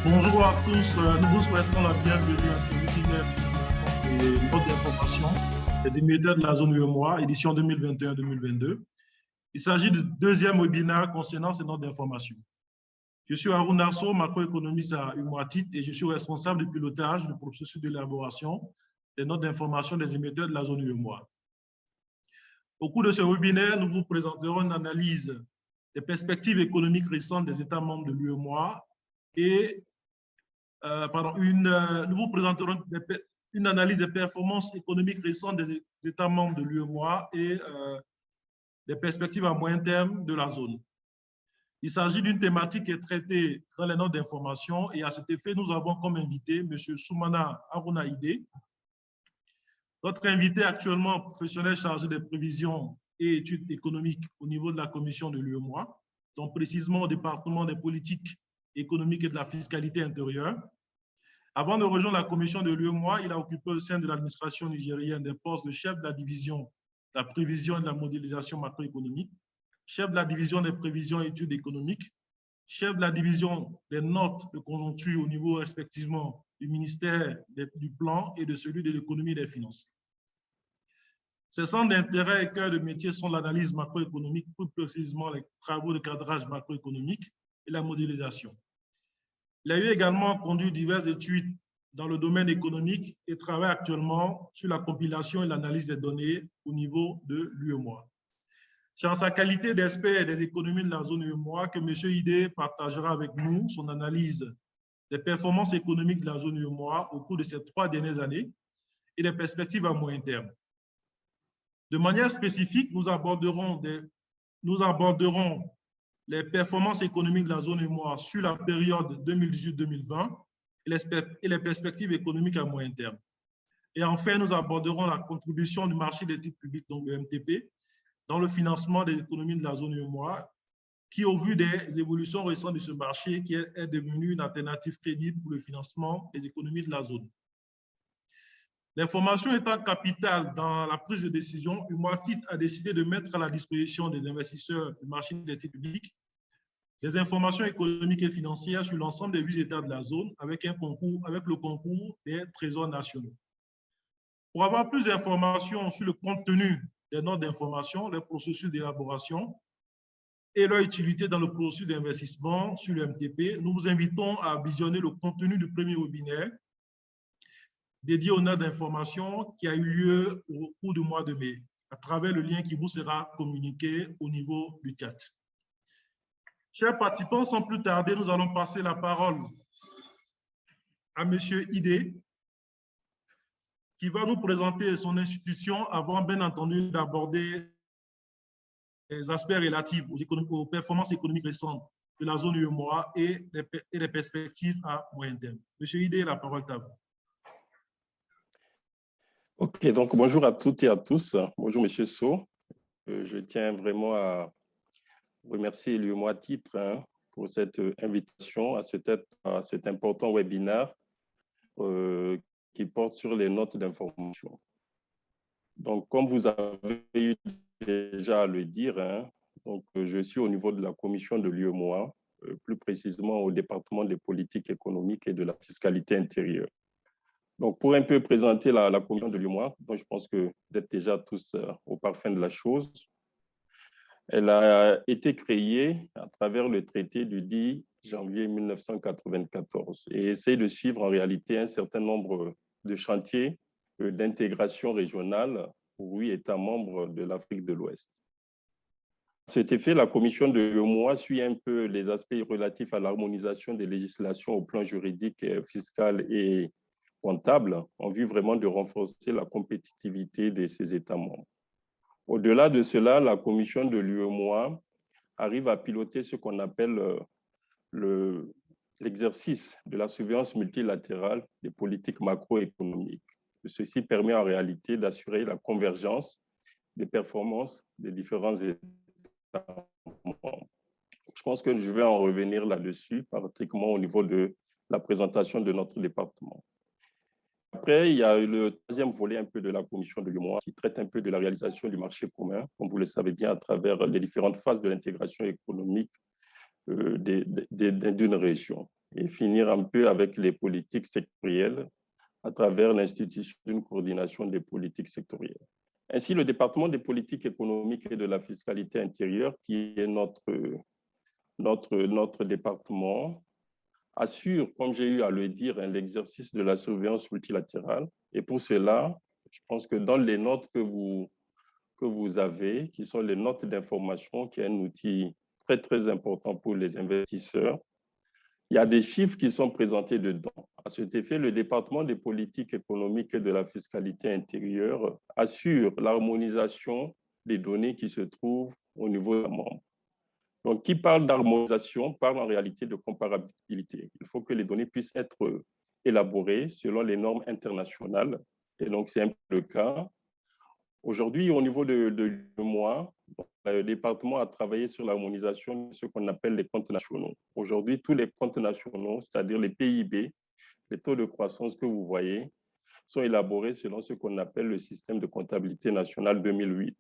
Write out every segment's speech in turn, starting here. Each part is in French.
Bonjour à tous, nous vous souhaitons la bienvenue à ce webinaire et notes d'information des émetteurs de la zone UEMOA, édition 2021-2022. Il s'agit du deuxième webinaire concernant ces notes d'information. Je suis Haroun Arso, macroéconomiste à UEMOA-TIT et je suis responsable du pilotage du processus d'élaboration des notes d'information des émetteurs de la zone UEMOA. Au cours de ce webinaire, nous vous présenterons une analyse des perspectives économiques récentes des États membres de l'UEMOA et nous vous présenterons une analyse des performances économiques récentes des États membres de l'UEMOA et des perspectives à moyen terme de la zone. Il s'agit d'une thématique qui est traitée dans les notes d'information et à cet effet, nous avons comme invité M. Soumana Harouna Idé. Notre invité actuellement professionnel chargé des prévisions et études économiques au niveau de la commission de l'UEMOA, donc précisément au département des politiques économiques et de la fiscalité intérieure. Avant de rejoindre la commission de l'UEMOA, il a occupé au sein de l'administration nigérienne des postes de chef de la division de la prévision et de la modélisation macroéconomique, chef de la division des prévisions et études économiques, chef de la division des notes de conjoncture au niveau respectivement du ministère du Plan et de celui de l'économie et des finances. Ses centres d'intérêt et cœurs de métier sont l'analyse macroéconomique, plus précisément les travaux de cadrage macroéconomique et la modélisation. Il a eu également conduit diverses études dans le domaine économique et travaille actuellement sur la compilation et l'analyse des données au niveau de l'UEMOA. C'est en sa qualité d'expert des économies de la zone UEMOA que M. Idé partagera avec nous son analyse des performances économiques de la zone UEMOA au cours de ces 3 dernières années et des perspectives à moyen terme. De manière spécifique, nous aborderons les performances économiques de la zone UEMOA sur la période 2018-2020 et les perspectives économiques à moyen terme. Et enfin, nous aborderons la contribution du marché des titres publics, donc le MTP, dans le financement des économies de la zone UEMOA, qui, au vu des évolutions récentes de ce marché, qui est devenu une alternative crédible pour le financement des économies de la zone. L'information étant capitale dans la prise de décision, UEMOA-TIT a décidé de mettre à la disposition des investisseurs du marché des titres publics des informations économiques et financières sur l'ensemble des 8 États de la zone avec le concours des trésors nationaux. Pour avoir plus d'informations sur le contenu des notes d'information, les processus d'élaboration et leur utilité dans le processus d'investissement sur le MTP, nous vous invitons à visionner le contenu du premier webinaire dédié aux notes d'information qui a eu lieu au cours du mois de mai, à travers le lien qui vous sera communiqué au niveau du chat. Chers participants, sans plus tarder, nous allons passer la parole à M. Idé, qui va nous présenter son institution avant, bien entendu, d'aborder les aspects relatifs aux performances économiques récentes de la zone UEMOA et les perspectives à moyen terme. M. Idé, la parole est à vous. OK, donc bonjour à toutes et à tous. Bonjour, M. Sow. Je tiens vraiment à remercier l'UEMOA-TIT pour cette invitation à cet important webinaire qui porte sur les notes d'information. Donc, comme vous avez eu déjà à le dire, donc, je suis au niveau de la commission de l'UEMOA, plus précisément au département des politiques économiques et de la fiscalité intérieure. Donc, pour un peu présenter la commission de l'UEMOA, je pense que vous êtes déjà tous au parfum de la chose. Elle a été créée à travers le traité du 10 janvier 1994 et essaie de suivre en réalité un certain nombre de chantiers d'intégration régionale pour 8 États membres de l'Afrique de l'Ouest. À cet effet, la commission de l'UEMOA suit un peu les aspects relatifs à l'harmonisation des législations au plan juridique, fiscal et comptable en vue vraiment de renforcer la compétitivité de ces États membres. Au-delà de cela, la commission de l'UEMOA arrive à piloter ce qu'on appelle l'exercice de la surveillance multilatérale des politiques macroéconomiques. Ceci permet en réalité d'assurer la convergence des performances des différents États membres. Je pense que je vais en revenir là-dessus, particulièrement au niveau de la présentation de notre département. Après, il y a le troisième volet un peu de la commission de l'UEMOA qui traite un peu de la réalisation du marché commun, comme vous le savez bien, à travers les différentes phases de l'intégration économique d'une région. et finir un peu avec les politiques sectorielles à travers l'institution d'une coordination des politiques sectorielles. Ainsi, le département des politiques économiques et de la fiscalité intérieure, qui est notre département, assure, comme j'ai eu à le dire, l'exercice de la surveillance multilatérale. Et pour cela, je pense que dans les notes que vous avez, qui sont les notes d'information, qui est un outil très, très important pour les investisseurs, il y a des chiffres qui sont présentés dedans. À cet effet, le département des politiques économiques et de la fiscalité intérieure assure l'harmonisation des données qui se trouvent au niveau des membres. Donc, qui parle d'harmonisation parle en réalité de comparabilité. Il faut que les données puissent être élaborées selon les normes internationales. Et donc, c'est un peu le cas. Aujourd'hui, au niveau de moi, le département a travaillé sur l'harmonisation de ce qu'on appelle les comptes nationaux. Aujourd'hui, tous les comptes nationaux, c'est-à-dire les PIB, les taux de croissance que vous voyez, sont élaborés selon ce qu'on appelle le système de comptabilité nationale 2008.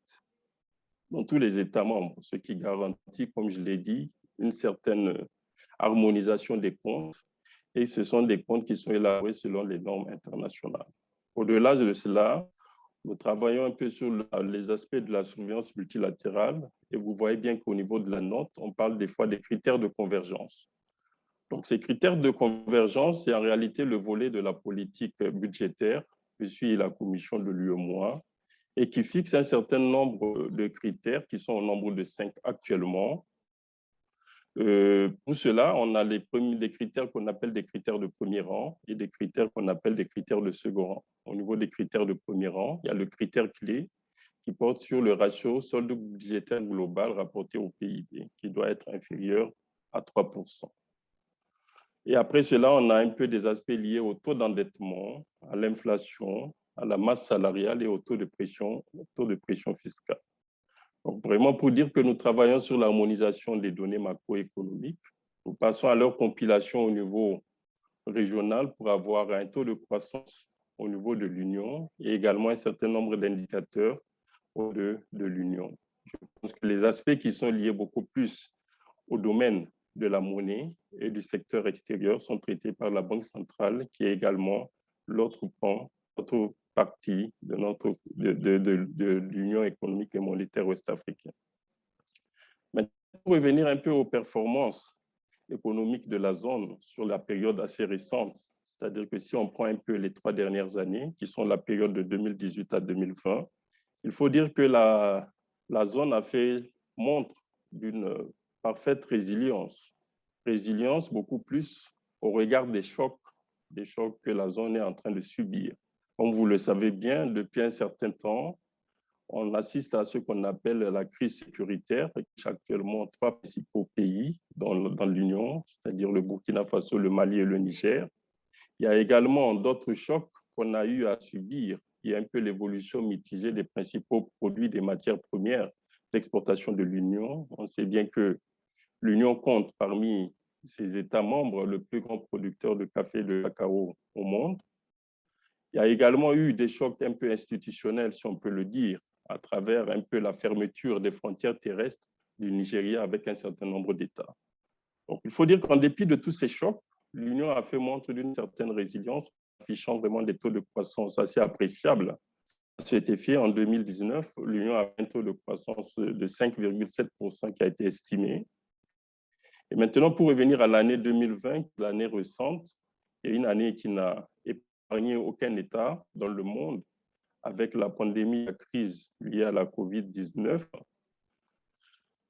Dans tous les États membres, ce qui garantit, comme je l'ai dit, une certaine harmonisation des comptes. Et ce sont des comptes qui sont élaborés selon les normes internationales. Au-delà de cela, nous travaillons un peu sur les aspects de la surveillance multilatérale et vous voyez bien qu'au niveau de la note, on parle des fois des critères de convergence. Donc, ces critères de convergence, c'est en réalité le volet de la politique budgétaire que suit la commission de l'UEMOA et qui fixe un certain nombre de critères qui sont au nombre de 5 actuellement. Pour cela, on a des critères qu'on appelle des critères de premier rang et des critères qu'on appelle des critères de second rang. Au niveau des critères de premier rang, il y a le critère clé qui porte sur le ratio solde budgétaire global rapporté au PIB, qui doit être inférieur à 3%. Et après cela, on a un peu des aspects liés au taux d'endettement, à l'inflation, à la masse salariale et au taux de pression fiscale. Donc, vraiment, pour dire que nous travaillons sur l'harmonisation des données macroéconomiques, nous passons à leur compilation au niveau régional pour avoir un taux de croissance au niveau de l'Union et également un certain nombre d'indicateurs au niveau de l'Union. Je pense que les aspects qui sont liés beaucoup plus au domaine de la monnaie et du secteur extérieur sont traités par la Banque centrale, qui est également l'autre partie de l'Union économique et monétaire ouest-africaine. Maintenant, pour revenir un peu aux performances économiques de la zone sur la période assez récente, c'est-à-dire que si on prend un peu les 3 dernières années, qui sont la période de 2018 à 2020, il faut dire que la zone a fait montre d'une parfaite résilience. Résilience beaucoup plus au regard des chocs que la zone est en train de subir. Comme vous le savez bien, depuis un certain temps, on assiste à ce qu'on appelle la crise sécuritaire, qui touche actuellement 3 principaux pays dans l'Union, c'est-à-dire le Burkina Faso, le Mali et le Niger. Il y a également d'autres chocs qu'on a eu à subir. Il y a un peu l'évolution mitigée des principaux produits des matières premières d'exportation de l'Union. On sait bien que l'Union compte parmi ses États membres le plus grand producteur de café et de cacao au monde. Il y a également eu des chocs un peu institutionnels, si on peut le dire, à travers un peu la fermeture des frontières terrestres du Nigeria avec un certain nombre d'États. Donc, il faut dire qu'en dépit de tous ces chocs, l'Union a fait montre d'une certaine résilience, affichant vraiment des taux de croissance assez appréciables. À cet effet, en 2019, l'Union a un taux de croissance de 5,7% qui a été estimé. Et maintenant, pour revenir à l'année 2020, l'année récente, et une année qui n'a épargné aucun État dans le monde avec la pandémie, la crise liée à la COVID-19.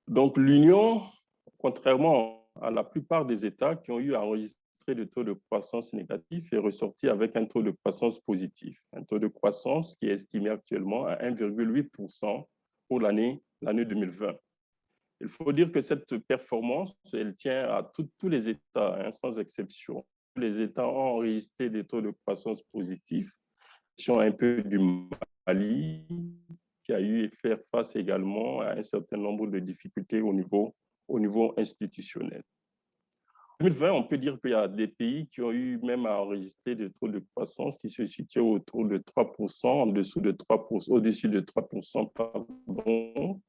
Donc, l'Union, contrairement à la plupart des États qui ont eu à enregistrer des taux de croissance négatifs, est ressorti avec un taux de croissance positif. Un taux de croissance qui est estimé actuellement à 1,8% pour l'année 2020. Il faut dire que cette performance, elle tient à tous les États, sans exception. Tous les États ont enregistré des taux de croissance positifs, sont un peu du Mali, qui a eu à faire face également à un certain nombre de difficultés au niveau institutionnel. En 2020, on peut dire qu'il y a des pays qui ont eu même à enregistrer des taux de croissance qui se situaient autour de 3%, en dessous de 3%, au-dessus de 3%, pardon.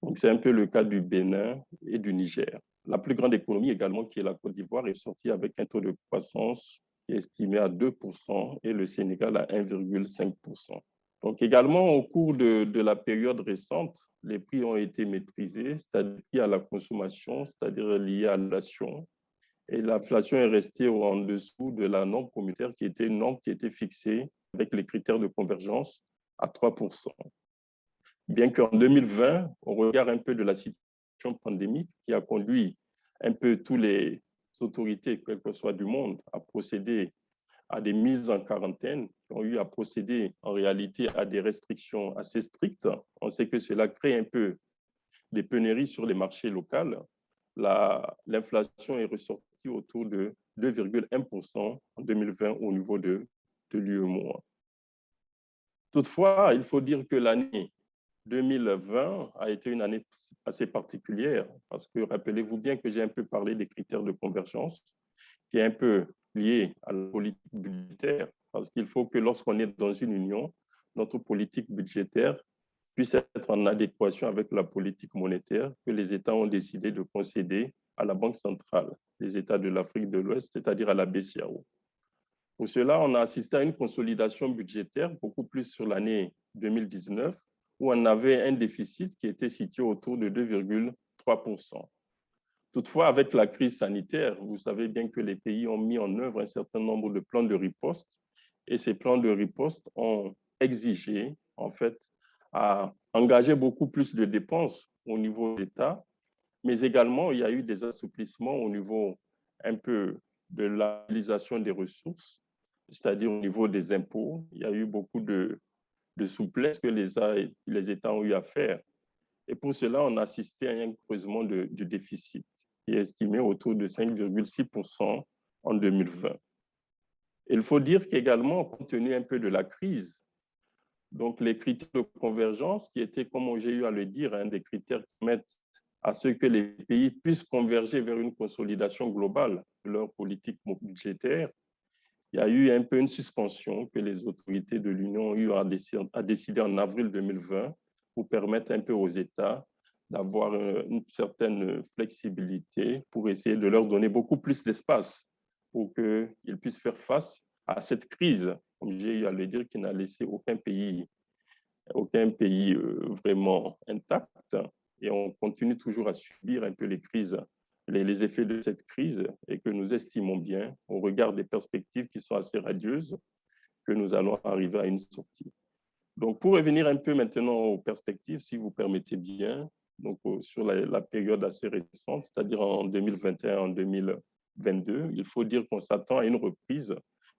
Donc, c'est un peu le cas du Bénin et du Niger. La plus grande économie également, qui est la Côte d'Ivoire, est sortie avec un taux de croissance qui est estimé à 2% et le Sénégal à 1,5%. Donc également, au cours de la période récente, les prix ont été maîtrisés, c'est-à-dire liés à la consommation, c'est-à-dire liés à l'inflation. Et l'inflation est restée en dessous de la norme communautaire qui était une norme qui était fixée avec les critères de convergence à 3%. Bien qu'en 2020, au regard un peu de la situation pandémique qui a conduit un peu toutes les autorités, quelles que soient du monde, à procéder à des mises en quarantaine, qui ont eu à procéder en réalité à des restrictions assez strictes. On sait que cela crée un peu des pénuries sur les marchés locaux. L'inflation est ressortie autour de 2,1% en 2020 au niveau de l'UEMOA. Toutefois, il faut dire que l'année 2020 a été une année assez particulière parce que rappelez-vous bien que j'ai un peu parlé des critères de convergence qui est un peu lié à la politique budgétaire parce qu'il faut que lorsqu'on est dans une union, notre politique budgétaire puisse être en adéquation avec la politique monétaire que les États ont décidé de concéder à la Banque centrale des États de l'Afrique de l'Ouest, c'est-à-dire à la BCEAO. Pour cela, on a assisté à une consolidation budgétaire beaucoup plus sur l'année 2019 où on avait un déficit qui était situé autour de 2,3%. Toutefois, avec la crise sanitaire, vous savez bien que les pays ont mis en œuvre un certain nombre de plans de riposte et ces plans de riposte ont exigé, en fait, à engager beaucoup plus de dépenses au niveau d'État, mais également, il y a eu des assouplissements au niveau un peu de l'utilisation des ressources, c'est-à-dire au niveau des impôts. Il y a eu beaucoup de souplesse que les États ont eu à faire. Et pour cela, on a assisté à un creusement du déficit qui est estimé autour de 5,6% en 2020. Il faut dire qu'également, compte tenu un peu de la crise, donc les critères de convergence qui étaient, comme j'ai eu à le dire, des critères qui permettent à ce que les pays puissent converger vers une consolidation globale de leur politique budgétaire, il y a eu un peu une suspension que les autorités de l'Union ont eu à décider en avril 2020 pour permettre un peu aux États d'avoir une certaine flexibilité pour essayer de leur donner beaucoup plus d'espace pour qu'ils puissent faire face à cette crise, comme j'ai eu à le dire, qui n'a laissé aucun pays vraiment intact. Et on continue toujours à subir un peu les crises, les effets de cette crise et que nous estimons bien, au regard des perspectives qui sont assez radieuses, que nous allons arriver à une sortie. Donc, pour revenir un peu maintenant aux perspectives, si vous permettez bien, donc sur la période assez récente, c'est-à-dire en 2021, en 2022, il faut dire qu'on s'attend à une reprise,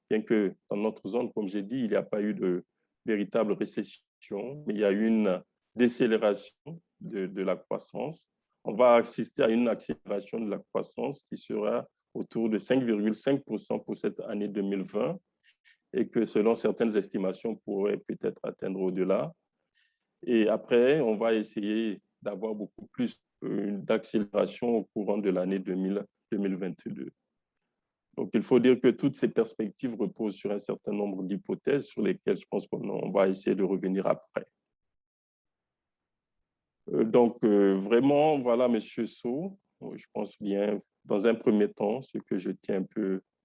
bien que dans notre zone, comme j'ai dit, il n'y a pas eu de véritable récession, mais il y a eu une décélération de la croissance. On va assister à une accélération de la croissance qui sera autour de 5,5% pour cette année 2020 et que selon certaines estimations pourrait peut-être atteindre au-delà. Et après, on va essayer d'avoir beaucoup plus d'accélération au courant de l'année 2022. Donc, il faut dire que toutes ces perspectives reposent sur un certain nombre d'hypothèses sur lesquelles je pense qu'on va essayer de revenir après. Donc, vraiment, voilà, M. Sow, je pense bien, dans un premier temps, ce que je tiens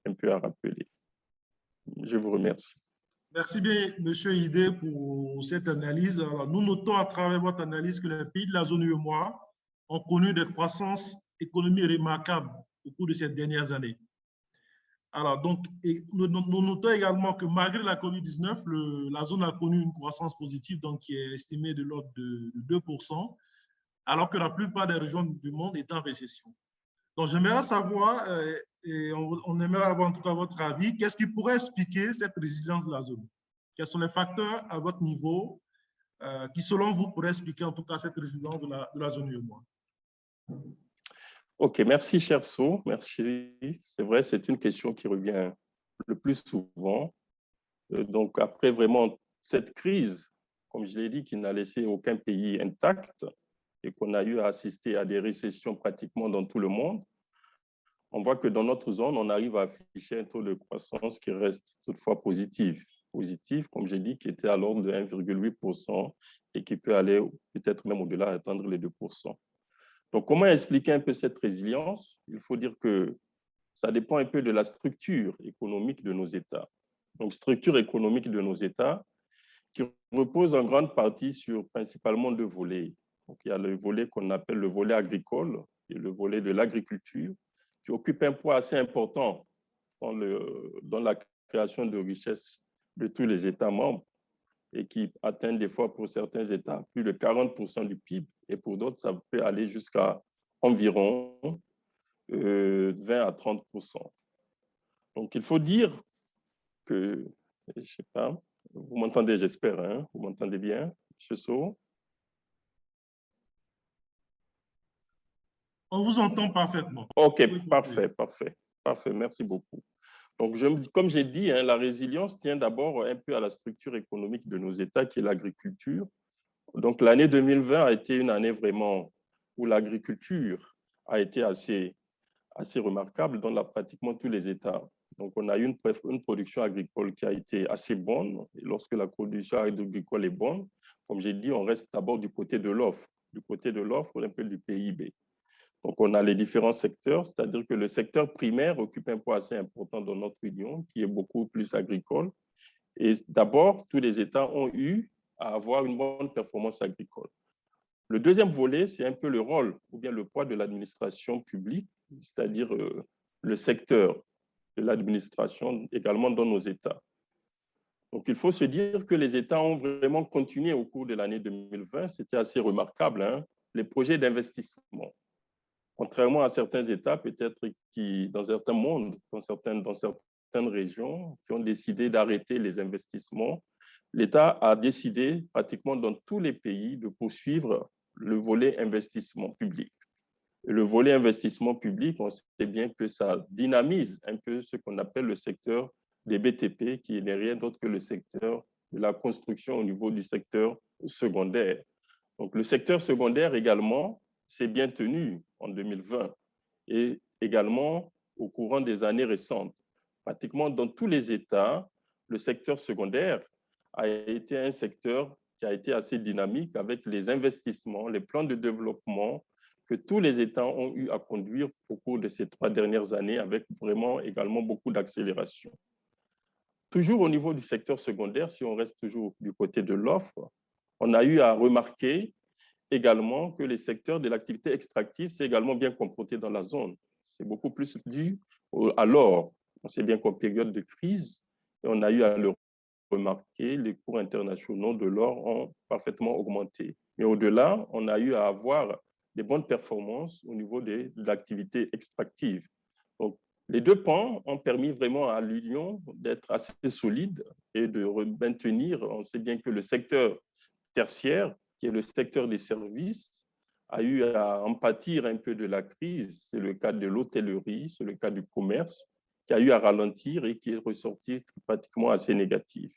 un peu à rappeler. Je vous remercie. Merci bien, M. Hidé, pour cette analyse. Alors, nous notons à travers votre analyse que les pays de la zone UEMOA ont connu des croissances économiques remarquables au cours de ces dernières années. Alors, donc, nous notons également que malgré la COVID-19, la zone a connu une croissance positive donc, qui est estimée de l'ordre de 2%, alors que la plupart des régions du monde étaient en récession. Donc, j'aimerais savoir, et on aimerait avoir en tout cas votre avis, qu'est-ce qui pourrait expliquer cette résilience de la zone? Quels sont les facteurs à votre niveau qui, selon vous, pourraient expliquer en tout cas cette résilience de la zone UEMOA? OK, merci, cher So. Merci. C'est vrai, c'est une question qui revient le plus souvent. Donc, après vraiment cette crise, comme je l'ai dit, qui n'a laissé aucun pays intact et qu'on a eu à assister à des récessions pratiquement dans tout le monde, on voit que dans notre zone, on arrive à afficher un taux de croissance qui reste toutefois positif. Positif, comme j'ai dit, qui était à l'ordre de 1,8% et qui peut aller peut-être même au-delà, atteindre les 2%. Donc, comment expliquer un peu cette résilience? Il faut dire que ça dépend un peu de la structure économique de nos États. Donc, structure économique de nos États qui repose en grande partie sur principalement deux volets. Donc, il y a le volet qu'on appelle le volet agricole et le volet de l'agriculture, qui occupe un poids assez important dans la création de richesses de tous les États membres et qui atteignent des fois pour certains États plus de 40% du PIB et pour d'autres, ça peut aller jusqu'à environ 20 à 30%. Donc, il faut dire que, je ne sais pas, vous m'entendez, j'espère, hein? Vous m'entendez bien, M. Sow? On vous entend parfaitement. OK, parfait, parfait, parfait, merci beaucoup. Donc, comme j'ai dit, hein, la résilience tient d'abord un peu à la structure économique de nos États, qui est l'agriculture. Donc, l'année 2020 a été une année vraiment où l'agriculture a été assez remarquable dans pratiquement tous les États. Donc, on a eu une production agricole qui a été assez bonne. Et lorsque la production agricole est bonne, comme j'ai dit, on reste d'abord du côté de l'offre. Du côté de l'offre, on appelle du PIB. Donc, on a les différents secteurs, c'est-à-dire que le secteur primaire occupe un poids assez important dans notre union, qui est beaucoup plus agricole. Et d'abord, tous les États ont eu à avoir une bonne performance agricole. Le deuxième volet, c'est un peu le rôle ou bien le poids de l'administration publique, c'est-à-dire le secteur de l'administration également dans nos États. Donc, il faut se dire que les États ont vraiment continué au cours de l'année 2020. C'était assez remarquable, hein, les projets d'investissement. Contrairement à certains États, peut-être qui, dans certains mondes, dans certaines régions, qui ont décidé d'arrêter les investissements, l'État a décidé pratiquement dans tous les pays de poursuivre le volet investissement public. Et le volet investissement public, on sait bien que ça dynamise un peu ce qu'on appelle le secteur des BTP, qui n'est rien d'autre que le secteur de la construction au niveau du secteur secondaire. Donc, le secteur secondaire également s'est bien tenu en 2020 et également au courant des années récentes. Pratiquement dans tous les États, le secteur secondaire a été un secteur qui a été assez dynamique avec les investissements, les plans de développement que tous les États ont eu à conduire au cours de ces 3 dernières années avec vraiment également beaucoup d'accélération. Toujours au niveau du secteur secondaire, si on reste toujours du côté de l'offre, on a eu à remarquer également que les secteurs de l'activité extractive s'est également bien comporté dans la zone. C'est beaucoup plus dû à l'or. On sait bien qu'en période de crise, on a eu à le remarquer, les cours internationaux de l'or ont parfaitement augmenté. Mais au-delà, on a eu à avoir des bonnes performances au niveau de l'activité extractive. Donc, les deux pans ont permis vraiment à l'Union d'être assez solide et de maintenir. On sait bien que le secteur tertiaire, qui est le secteur des services, a eu à en pâtir un peu de la crise. C'est le cas de l'hôtellerie, c'est le cas du commerce, qui a eu à ralentir et qui est ressorti pratiquement assez négatif.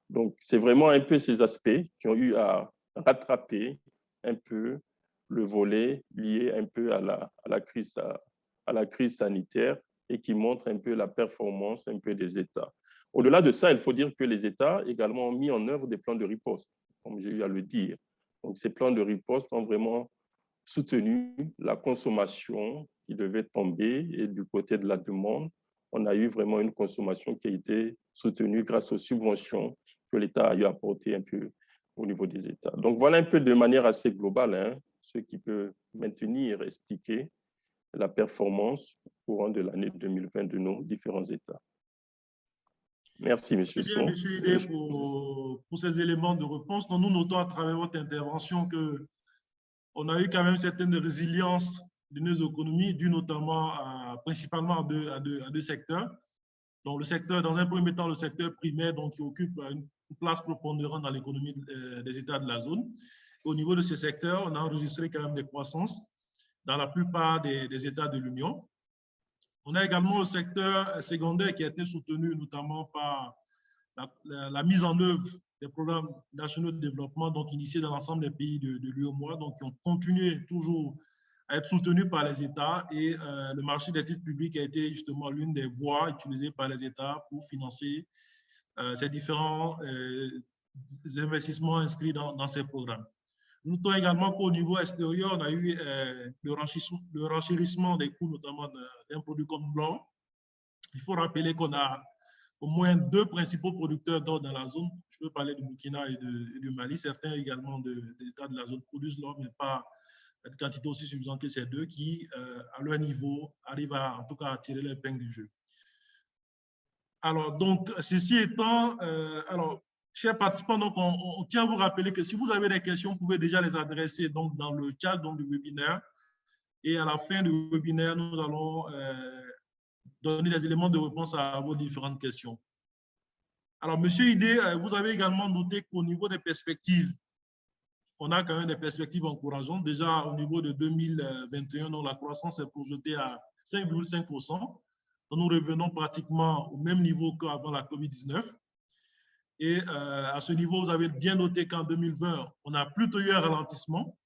Donc, c'est vraiment un peu ces aspects qui ont eu à rattraper un peu le volet lié un peu à la crise sanitaire et qui montre un peu la performance un peu des États. Au-delà de ça, il faut dire que les États également ont mis en œuvre des plans de riposte, comme j'ai eu à le dire. Donc, ces plans de riposte ont vraiment soutenu la consommation qui devait tomber et du côté de la demande, on a eu vraiment une consommation qui a été soutenue grâce aux subventions que l'État a eu à apporter un peu au niveau des États. Donc, voilà un peu de manière assez globale, hein, ce qui peut maintenir, expliquer la performance au courant de l'année 2020 de nos différents États. Merci, M. Sow. C'est bien, M. Idé, pour ces éléments de réponse. Nous notons à travers votre intervention qu'on a eu quand même certaine résilience de nos économies, due notamment principalement à deux secteurs. Donc, dans un premier temps, le secteur primaire, donc, qui occupe une place prépondérante dans l'économie des États de la zone. Et au niveau de ce secteur, on a enregistré quand même des croissances dans la plupart des États de l'Union. On a également le secteur secondaire qui a été soutenu notamment par la mise en œuvre des programmes nationaux de développement donc initiés dans l'ensemble des pays de l'UEMOA, donc qui ont continué toujours à être soutenus par les États et le marché des titres publics a été justement l'une des voies utilisées par les États pour financer ces différents investissements inscrits dans ces programmes. Notons également qu'au niveau extérieur, on a eu le renchérissement des coûts, notamment d'un produit comme blanc. Il faut rappeler qu'on a au moins 2 principaux producteurs d'or dans la zone. Je peux parler du Burkina et du Mali. Certains également des États de la zone produisent l'or, mais pas une quantité aussi suffisante que ces deux qui, à leur niveau, arrivent en tout cas à tirer l'épingle du jeu. Alors, donc, ceci étant, alors, chers participants, donc, on tient à vous rappeler que si vous avez des questions, vous pouvez déjà les adresser donc, dans le chat donc, du webinaire. Et à la fin du webinaire, nous allons donner des éléments de réponse à vos différentes questions. Alors, Monsieur Idé, vous avez également noté qu'au niveau des perspectives, on a quand même des perspectives encourageantes. Déjà, au niveau de 2021, donc, la croissance est projetée à 5,5%. Nous revenons pratiquement au même niveau qu'avant la COVID-19. Et à ce niveau, vous avez bien noté qu'en 2020, on a plutôt eu un ralentissement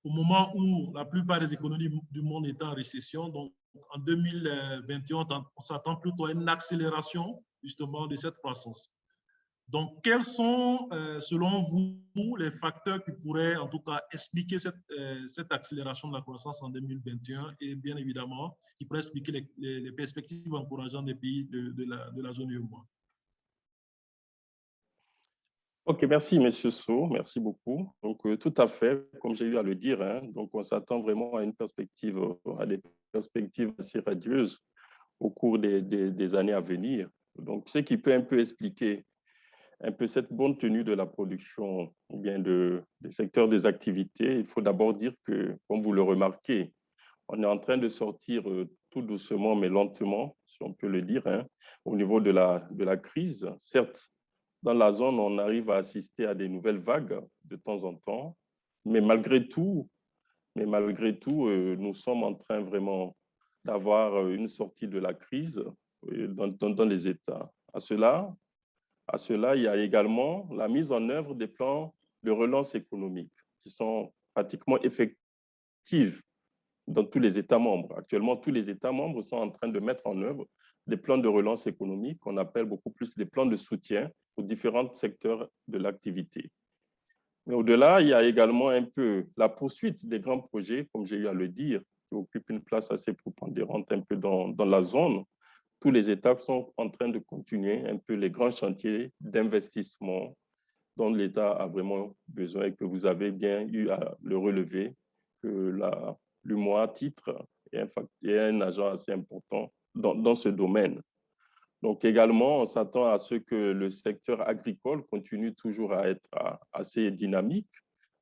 au moment où la plupart des économies du monde étaient en récession. Donc, en 2021, on s'attend plutôt à une accélération justement de cette croissance. Donc, quels sont, selon vous, les facteurs qui pourraient en tout cas expliquer cette accélération de la croissance en 2021 et bien évidemment, qui pourraient expliquer les perspectives encourageantes des pays de la zone UEMOA? Ok, merci, Monsieur Sow, merci beaucoup. Donc, tout à fait, comme j'ai eu à le dire, hein, donc on s'attend vraiment à des perspectives assez radieuses au cours des années à venir. Donc, ce qui peut un peu expliquer un peu cette bonne tenue de la production ou bien des secteurs des activités, il faut d'abord dire que, comme vous le remarquez, on est en train de sortir tout doucement, mais lentement, si on peut le dire, hein, au niveau de la crise. Certes, dans la zone, on arrive à assister à des nouvelles vagues de temps en temps, mais malgré tout, nous sommes en train vraiment d'avoir une sortie de la crise dans les États. À cela, il y a également la mise en œuvre des plans de relance économique qui sont pratiquement effectifs dans tous les États membres. Actuellement, tous les États membres sont en train de mettre en œuvre des plans de relance économique qu'on appelle beaucoup plus des plans de soutien aux différents secteurs de l'activité. Mais au-delà, il y a également un peu la poursuite des grands projets, comme j'ai eu à le dire, qui occupent une place assez prépondérante un peu dans la zone. Tous les États sont en train de continuer un peu les grands chantiers d'investissement dont l'État a vraiment besoin et que vous avez bien eu à le relever, que l'UEMOA titre est un agent assez important dans ce domaine. Donc également, on s'attend à ce que le secteur agricole continue toujours à être assez dynamique.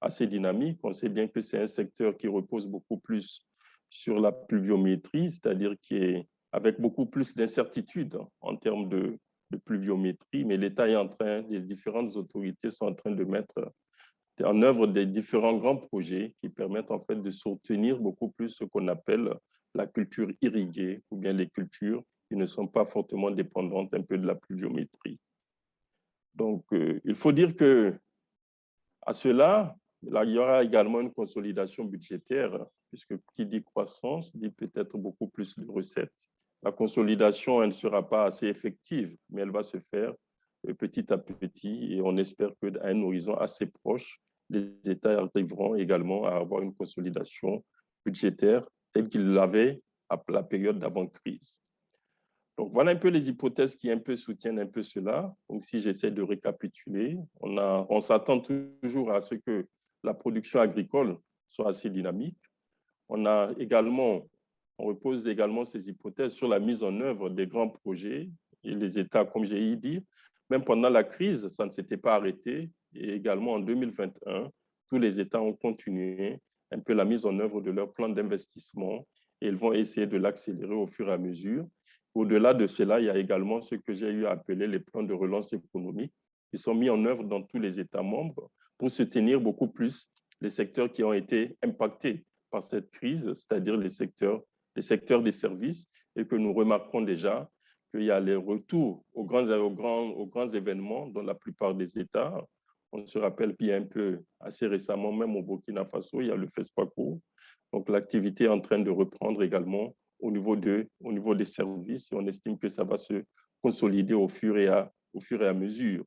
On sait bien que c'est un secteur qui repose beaucoup plus sur la pluviométrie, c'est-à-dire qui est avec beaucoup plus d'incertitudes en termes de pluviométrie, mais l'État est en train, les différentes autorités sont en train de mettre en œuvre des différents grands projets qui permettent en fait de soutenir beaucoup plus ce qu'on appelle la culture irriguée ou bien les cultures qui ne sont pas fortement dépendantes un peu de la pluviométrie. Donc, il faut dire que à cela, là, il y aura également une consolidation budgétaire, puisque qui dit croissance dit peut-être beaucoup plus de recettes. La consolidation, elle ne sera pas assez effective, mais elle va se faire petit à petit et on espère qu'à un horizon assez proche, les États arriveront également à avoir une consolidation budgétaire telle qu'ils l'avaient à la période d'avant-crise. Donc, voilà un peu les hypothèses qui un peu soutiennent un peu cela. Donc, si j'essaie de récapituler, on s'attend toujours à ce que la production agricole soit assez dynamique. On repose également ces hypothèses sur la mise en œuvre des grands projets et les États, comme j'ai dit, même pendant la crise, ça ne s'était pas arrêté. Et également en 2021, tous les États ont continué un peu la mise en œuvre de leur plan d'investissement et ils vont essayer de l'accélérer au fur et à mesure. Au-delà de cela, il y a également ce que j'ai eu à appeler les plans de relance économique qui sont mis en œuvre dans tous les États membres pour soutenir beaucoup plus les secteurs qui ont été impactés par cette crise, c'est-à-dire les secteurs des services, et que nous remarquons déjà qu'il y a les retours aux grands événements dans la plupart des États. On se rappelle qu'il y a un peu, assez récemment, même au Burkina Faso, il y a le FESPACO. Donc, l'activité est en train de reprendre également au niveau des services et on estime que ça va se consolider au fur et à mesure.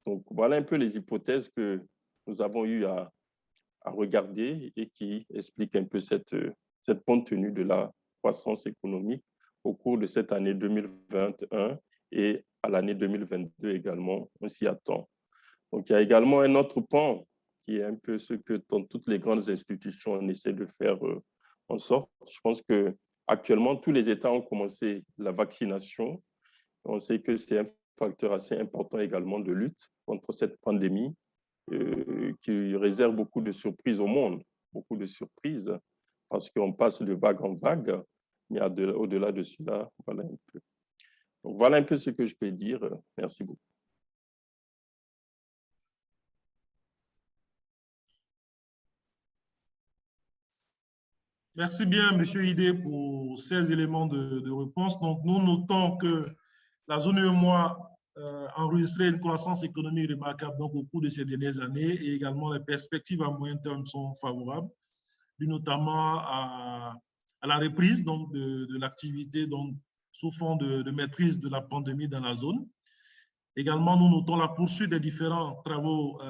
Donc, voilà un peu les hypothèses que nous avons eu à regarder et qui explique un peu cette bonne tenue de la croissance économique au cours de cette année 2021 et à l'année 2022 également, on s'y attend. Donc, il y a également un autre pan qui est un peu ce que dans toutes les grandes institutions, on essaie de faire en sorte. Je pense qu'actuellement, tous les États ont commencé la vaccination. On sait que c'est un facteur assez important également de lutte contre cette pandémie qui réserve beaucoup de surprises au monde, beaucoup de surprises, parce qu'on passe de vague en vague, mais au-delà de cela, voilà un peu. Donc, voilà un peu ce que je peux dire. Merci beaucoup. Merci bien, Monsieur Idé, pour ces éléments de réponse. Donc, nous notons que la zone UEMOA a enregistré une croissance économique remarquable donc, au cours de ces dernières années et également les perspectives à moyen terme sont favorables, dû notamment à la reprise donc, de l'activité sous fond de maîtrise de la pandémie dans la zone. Également, nous notons la poursuite des différents travaux,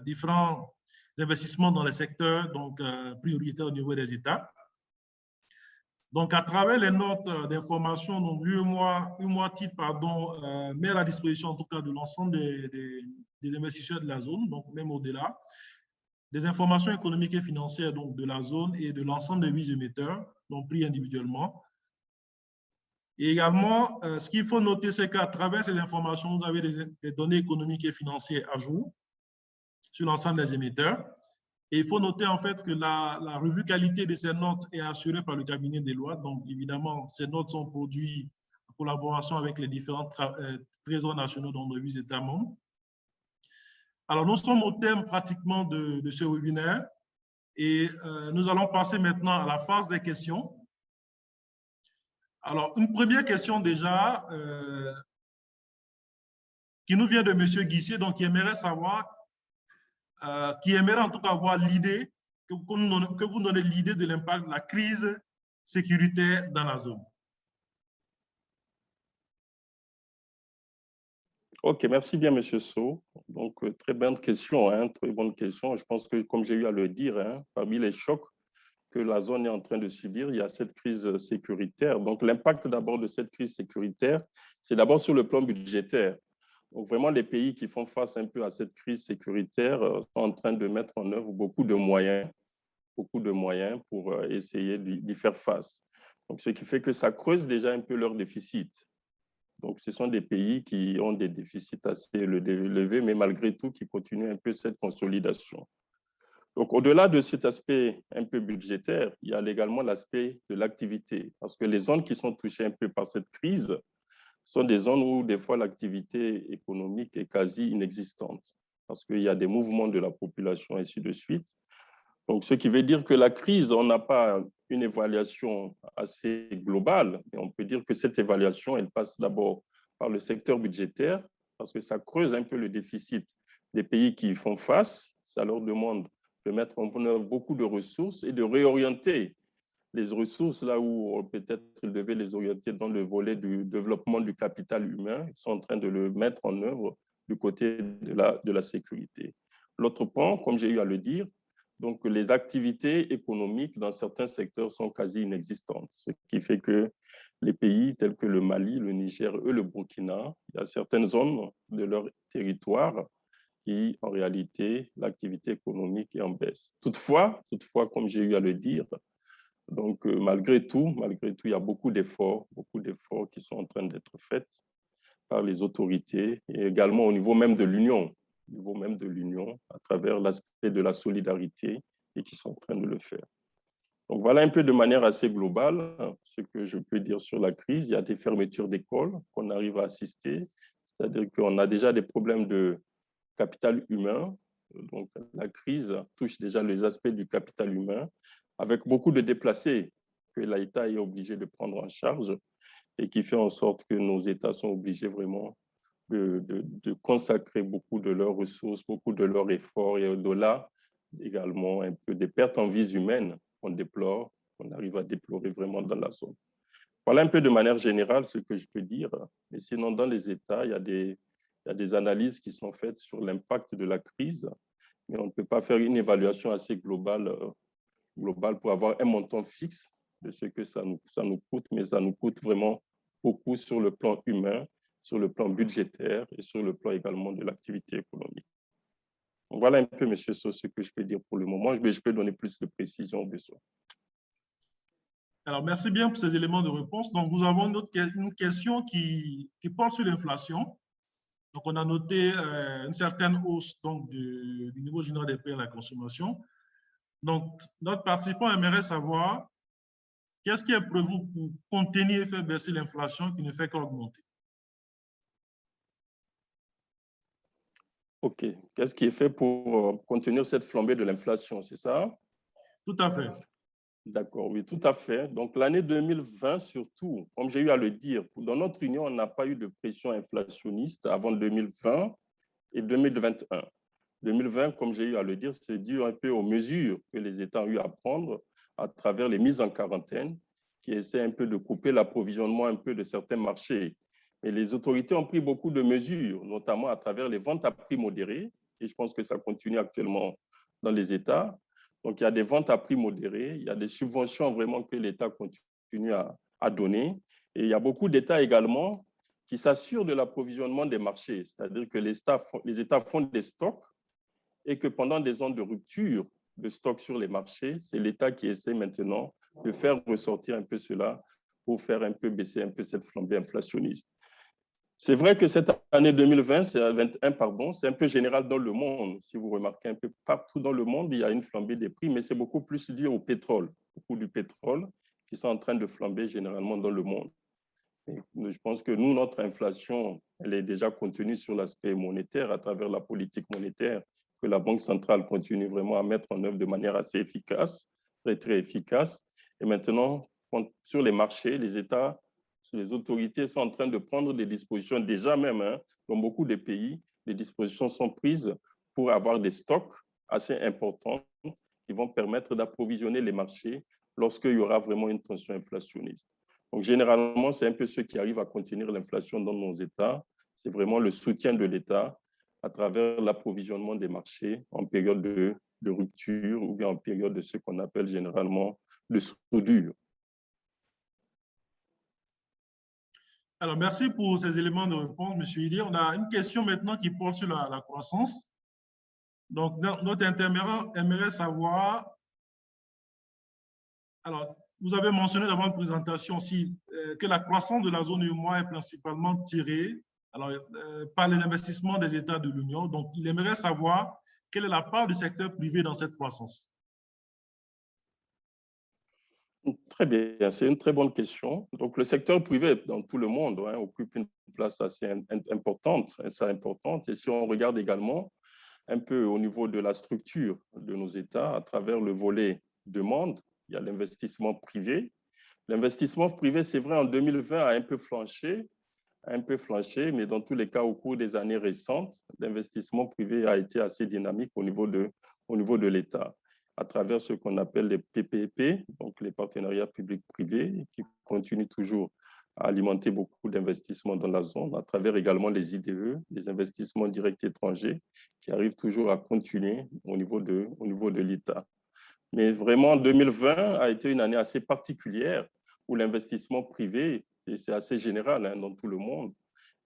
différents investissements dans les secteurs donc, prioritaires au niveau des États. Donc, à travers les notes d'information, UEMOA titre, met à la disposition en tout cas de l'ensemble des investisseurs de la zone, donc même au-delà, des informations économiques et financières donc, de la zone et de l'ensemble des 8 émetteurs, donc pris individuellement. Et également, ce qu'il faut noter, c'est qu'à travers ces informations, vous avez des données économiques et financières à jour sur l'ensemble des émetteurs. Et il faut noter en fait que la revue qualité de ces notes est assurée par le cabinet des lois. Donc, évidemment, ces notes sont produites en collaboration avec les différents trésors nationaux dans nos 8 États membres. Alors, nous sommes au terme pratiquement de ce webinaire et nous allons passer maintenant à la phase des questions. Alors, une première question déjà qui nous vient de M. Guissier, donc qui aimerait savoir qui aimerait en tout cas avoir l'idée, que vous donnez l'idée de l'impact de la crise sécuritaire dans la zone. Ok, merci bien, M. Sow. Donc, très bonne question, hein, très bonne question. Je pense que, comme j'ai eu à le dire, hein, parmi les chocs que la zone est en train de subir, il y a cette crise sécuritaire. Donc, l'impact d'abord de cette crise sécuritaire, c'est d'abord sur le plan budgétaire. Donc, vraiment, les pays qui font face un peu à cette crise sécuritaire sont en train de mettre en œuvre beaucoup de moyens pour essayer d'y faire face. Donc, ce qui fait que ça creuse déjà un peu leur déficit. Donc, ce sont des pays qui ont des déficits assez élevés, mais malgré tout, qui continuent un peu cette consolidation. Donc, au-delà de cet aspect un peu budgétaire, il y a également l'aspect de l'activité, parce que les zones qui sont touchées un peu par cette crise sont des zones où, des fois, l'activité économique est quasi inexistante, parce qu'il y a des mouvements de la population, et ainsi de suite. Donc, ce qui veut dire que la crise, on n'a pas une évaluation assez globale, mais on peut dire que cette évaluation, elle passe d'abord par le secteur budgétaire, parce que ça creuse un peu le déficit des pays qui y font face. Ça leur demande de mettre en œuvre beaucoup de ressources et de réorienter les ressources là où peut-être ils devaient les orienter dans le volet du développement du capital humain. Ils sont en train de le mettre en œuvre du côté de la sécurité. L'autre point, comme j'ai eu à le dire, donc les activités économiques dans certains secteurs sont quasi inexistantes, ce qui fait que les pays tels que le Mali, le Niger et le Burkina, il y a certaines zones de leur territoire qui, en réalité, l'activité économique est en baisse. Toutefois, comme j'ai eu à le dire, donc malgré tout, il y a beaucoup d'efforts qui sont en train d'être faits par les autorités et également au niveau même de l'Union, à travers l'aspect de la solidarité et qui sont en train de le faire. Donc voilà un peu de manière assez globale ce que je peux dire sur la crise. Il y a des fermetures d'écoles qu'on arrive à assister, c'est-à-dire qu'on a déjà des problèmes de capital humain. Donc la crise touche déjà les aspects du capital humain avec beaucoup de déplacés que l'État est obligé de prendre en charge et qui fait en sorte que nos États sont obligés vraiment de consacrer beaucoup de leurs ressources, beaucoup de leurs efforts et au-delà également un peu des pertes en vies humaines qu'on déplore, qu'on arrive à déplorer vraiment dans la zone. Voilà un peu de manière générale ce que je peux dire. Mais sinon, dans les États, il y a des analyses qui sont faites sur l'impact de la crise mais on ne peut pas faire une évaluation assez globale, globale pour avoir un montant fixe de ce que ça nous coûte, mais ça nous coûte vraiment beaucoup sur le plan humain, sur le plan budgétaire et sur le plan également de l'activité économique. Donc, voilà un peu, M. Sow, ce que je peux dire pour le moment. Je peux donner plus de précision au besoin. Alors, merci bien pour ces éléments de réponse. Donc, nous avons une question qui porte sur l'inflation. Donc, on a noté une certaine hausse donc, du niveau général des prix à la consommation. Donc, notre participant aimerait savoir qu'est-ce qui est prévu pour contenir et faire baisser l'inflation qui ne fait qu'augmenter. OK. Qu'est-ce qui est fait pour contenir cette flambée de l'inflation, c'est ça? Tout à fait. D'accord, oui, tout à fait. Donc, l'année 2020, surtout, comme j'ai eu à le dire, dans notre union, on n'a pas eu de pression inflationniste avant 2020 et 2021. 2020, comme j'ai eu à le dire, c'est dû un peu aux mesures que les États ont eu à prendre à travers les mises en quarantaine qui essaient un peu de couper l'approvisionnement un peu de certains marchés. Et les autorités ont pris beaucoup de mesures, notamment à travers les ventes à prix modérés, et je pense que ça continue actuellement dans les États. Donc, il y a des ventes à prix modérés, il y a des subventions vraiment que l'État continue à donner. Et il y a beaucoup d'États également qui s'assurent de l'approvisionnement des marchés, c'est-à-dire que les États font des stocks et que pendant des zones de rupture de stock sur les marchés, c'est l'État qui essaie maintenant de faire ressortir un peu cela pour faire un peu baisser un peu cette flambée inflationniste. C'est vrai que cette année 2020, c'est un peu général dans le monde. Si vous remarquez un peu partout dans le monde, il y a une flambée des prix, mais c'est beaucoup plus lié au pétrole, au coût du pétrole qui sont en train de flamber généralement dans le monde. Et je pense que nous, notre inflation, elle est déjà contenue sur l'aspect monétaire à travers la politique monétaire que la Banque centrale continue vraiment à mettre en œuvre de manière assez efficace, très, très efficace. Et maintenant, sur les marchés, les États, les autorités sont en train de prendre des dispositions, déjà même, dans beaucoup de pays, les dispositions sont prises pour avoir des stocks assez importants qui vont permettre d'approvisionner les marchés lorsqu'il y aura vraiment une tension inflationniste. Donc, généralement, c'est un peu ce qui arrive à contenir l'inflation dans nos États. C'est vraiment le soutien de l'État à travers l'approvisionnement des marchés en période de rupture ou bien en période de ce qu'on appelle généralement de soudure. Alors, merci pour ces éléments de réponse, M. Hillier. On a une question maintenant qui porte sur la croissance. Donc, notre intermédiaire aimerait savoir, alors, vous avez mentionné dans votre présentation aussi que la croissance de la zone UEMOA est principalement tirée par les investissements des États de l'Union. Donc, il aimerait savoir quelle est la part du secteur privé dans cette croissance. Très bien, c'est une très bonne question. Donc, le secteur privé dans tout le monde occupe une place assez importante, Et si on regarde également un peu au niveau de la structure de nos États, à travers le volet demande, il y a l'investissement privé. L'investissement privé, c'est vrai, en 2020 a un peu flanché, mais dans tous les cas, au cours des années récentes, l'investissement privé a été assez dynamique au niveau de l'État, à travers ce qu'on appelle les PPP, donc les partenariats publics-privés, qui continuent toujours à alimenter beaucoup d'investissements dans la zone, à travers également les IDE, les investissements directs étrangers, qui arrivent toujours à continuer au niveau de l'État. Mais vraiment, 2020 a été une année assez particulière où l'investissement privé, et c'est assez général dans tout le monde,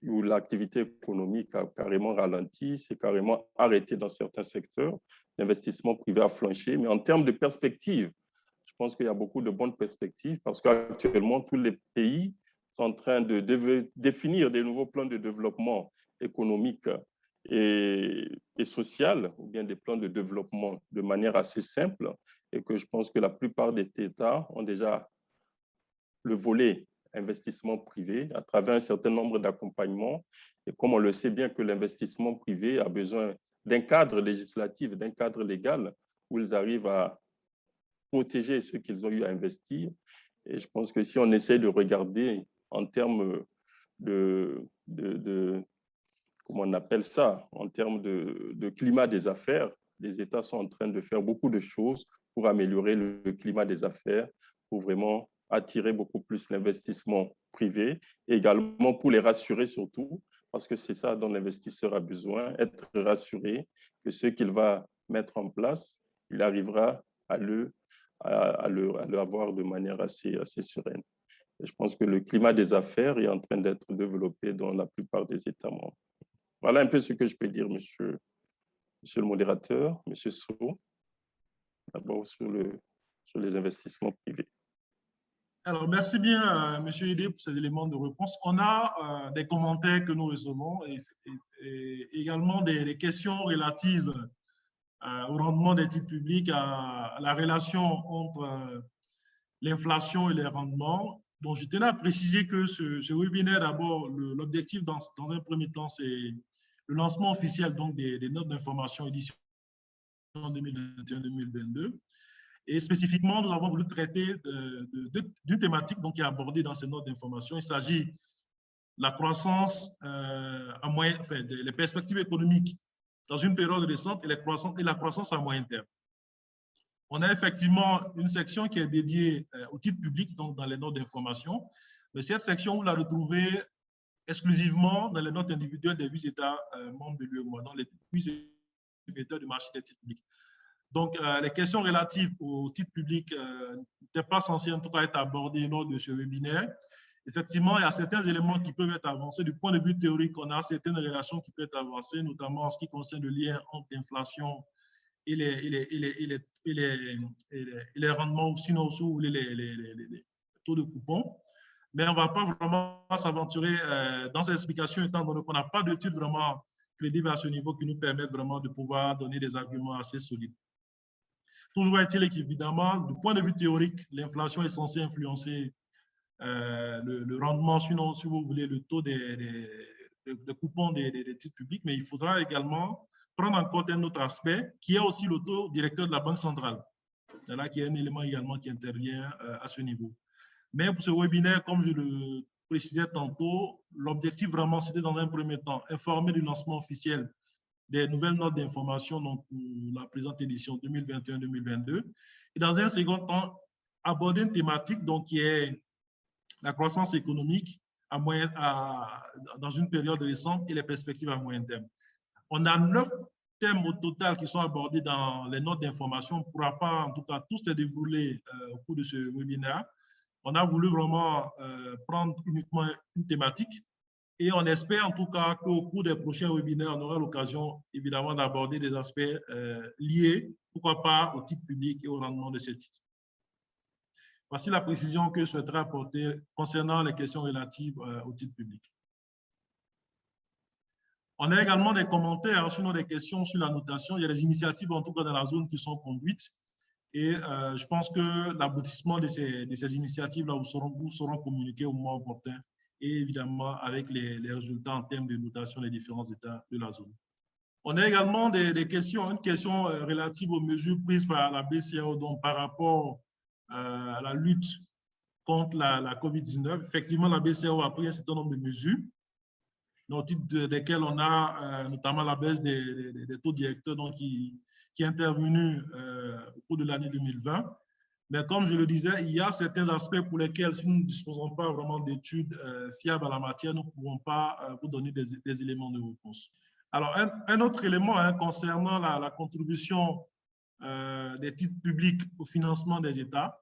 où l'activité économique a carrément ralenti, c'est carrément arrêté dans certains secteurs. L'investissement privé a flanché. Mais en termes de perspectives, je pense qu'il y a beaucoup de bonnes perspectives parce qu'actuellement, tous les pays sont en train de définir des nouveaux plans de développement économique et social, ou bien des plans de développement de manière assez simple, et que je pense que la plupart des États ont déjà le volet investissement privé à travers un certain nombre d'accompagnements. Et comme on le sait bien que l'investissement privé a besoin d'un cadre législatif, d'un cadre légal, où ils arrivent à protéger ceux qu'ils ont eu à investir. Et je pense que si on essaie de regarder en termes comment on appelle ça, en termes de climat des affaires, les États sont en train de faire beaucoup de choses pour améliorer le climat des affaires, pour vraiment attirer beaucoup plus l'investissement privé, et également pour les rassurer surtout, parce que c'est ça dont l'investisseur a besoin, être rassuré que ce qu'il va mettre en place, il arrivera à le avoir de manière assez sereine. Et je pense que le climat des affaires est en train d'être développé dans la plupart des États membres. Voilà un peu ce que je peux dire, monsieur le modérateur, monsieur Sow, d'abord sur les investissements privés. Alors, merci bien, Monsieur Hédé, pour ces éléments de réponse. On a des commentaires que nous recevons et également des questions relatives au rendement des titres publics, à la relation entre l'inflation et les rendements. Donc, je tenais à préciser que ce webinaire, d'abord, l'objectif dans un premier temps, c'est le lancement officiel donc, des notes d'information édition 2021-2022. Et spécifiquement, nous avons voulu traiter d'une thématique donc, qui est abordée dans ces notes d'information. Il s'agit de la croissance les perspectives économiques dans une période récente et la croissance à moyen terme. On a effectivement une section qui est dédiée au titre public, donc dans les notes d'information. Mais cette section, vous la retrouvez exclusivement dans les notes individuelles des 8 États membres de l'UEMOA, dans les 8 émetteurs du marché des titres publics. Donc, les questions relatives au titre public n'étaient pas censées en tout cas être abordées lors de ce webinaire. Effectivement, il y a certains éléments qui peuvent être avancés. Du point de vue théorique, on a certaines relations qui peuvent être avancées, notamment en ce qui concerne le lien entre l'inflation et les rendements, ou sinon les taux de coupon. Mais on ne va pas vraiment s'aventurer dans ces explications, étant donné qu'on n'a pas d'études vraiment crédibles à ce niveau qui nous permettent vraiment de pouvoir donner des arguments assez solides. Toujours est-il qu'évidemment, du point de vue théorique, l'inflation est censée influencer le rendement, sinon, si vous voulez, le taux des coupons des titres publics, mais il faudra également prendre en compte un autre aspect qui est aussi le taux directeur de la Banque centrale. C'est là qu'il y a un élément également qui intervient à ce niveau. Mais pour ce webinaire, comme je le précisais tantôt, l'objectif vraiment, c'était dans un premier temps, informer du lancement officiel des nouvelles notes d'information pour la présente édition 2021-2022. Et dans un second temps, aborder une thématique donc, qui est la croissance économique dans une période récente et les perspectives à moyen terme. On a 9 thèmes au total qui sont abordés dans les notes d'information. On ne pourra pas, en tout cas, tous les dérouler au cours de ce webinaire. On a voulu vraiment prendre uniquement une thématique et on espère en tout cas qu'au cours des prochains webinaires, on aura l'occasion évidemment d'aborder des aspects liés, pourquoi pas au titre public et au rendement de ces titres. Voici la précision que je souhaiterais apporter concernant les questions relatives au titre public. On a également des commentaires, sinon des questions sur la notation. Il y a des initiatives, en tout cas dans la zone, qui sont conduites. Et je pense que l'aboutissement de ces initiatives-là vous seront communiqués au moment opportun et évidemment avec les résultats en termes de notation des différents États de la zone. On a également une question relative aux mesures prises par la BCEAO donc par rapport à la lutte contre la COVID-19. Effectivement, la BCEAO a pris un certain nombre de mesures, au titre desquelles on a notamment la baisse des taux directeurs donc, qui est intervenue au cours de l'année 2020. Mais comme je le disais, il y a certains aspects pour lesquels, si nous ne disposons pas vraiment d'études fiables à la matière, nous ne pourrons pas vous donner des éléments de réponse. Alors, un autre élément concernant la contribution des titres publics au financement des États.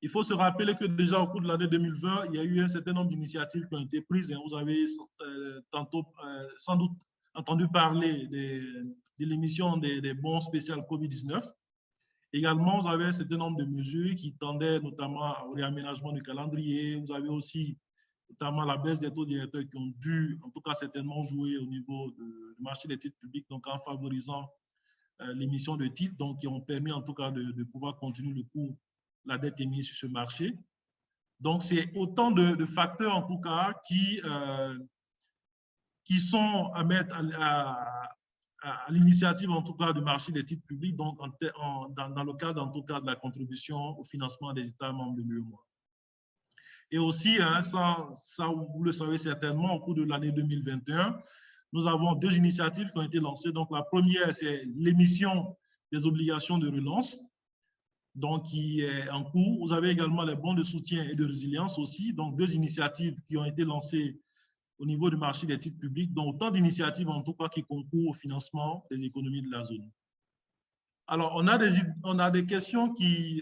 Il faut se rappeler que déjà au cours de l'année 2020, il y a eu un certain nombre d'initiatives qui ont été prises. Vous avez tantôt sans doute entendu parler de l'émission des bons spéciaux COVID-19. Également, vous avez un certain nombre de mesures qui tendaient notamment au réaménagement du calendrier. Vous avez aussi notamment la baisse des taux directeurs qui ont dû, en tout cas certainement, jouer au niveau du marché des titres publics, donc en favorisant l'émission de titres, donc qui ont permis en tout cas de pouvoir continuer le cours la dette émise sur ce marché. Donc, c'est autant de facteurs, en tout cas, qui sont à mettre à l'initiative, en tout cas, du marché des titres publics, donc dans le cadre, en tout cas, de la contribution au financement des États membres de l'UEMOA. Et aussi, ça, vous le savez certainement, au cours de l'année 2021, nous avons 2 initiatives qui ont été lancées. Donc, la première, c'est l'émission des obligations de relance, donc qui est en cours. Vous avez également les bons de soutien et de résilience aussi, donc 2 initiatives qui ont été lancées au niveau du marché des titres publics, donc autant d'initiatives en tout cas qui concourent au financement des économies de la zone. Alors, on a des questions qui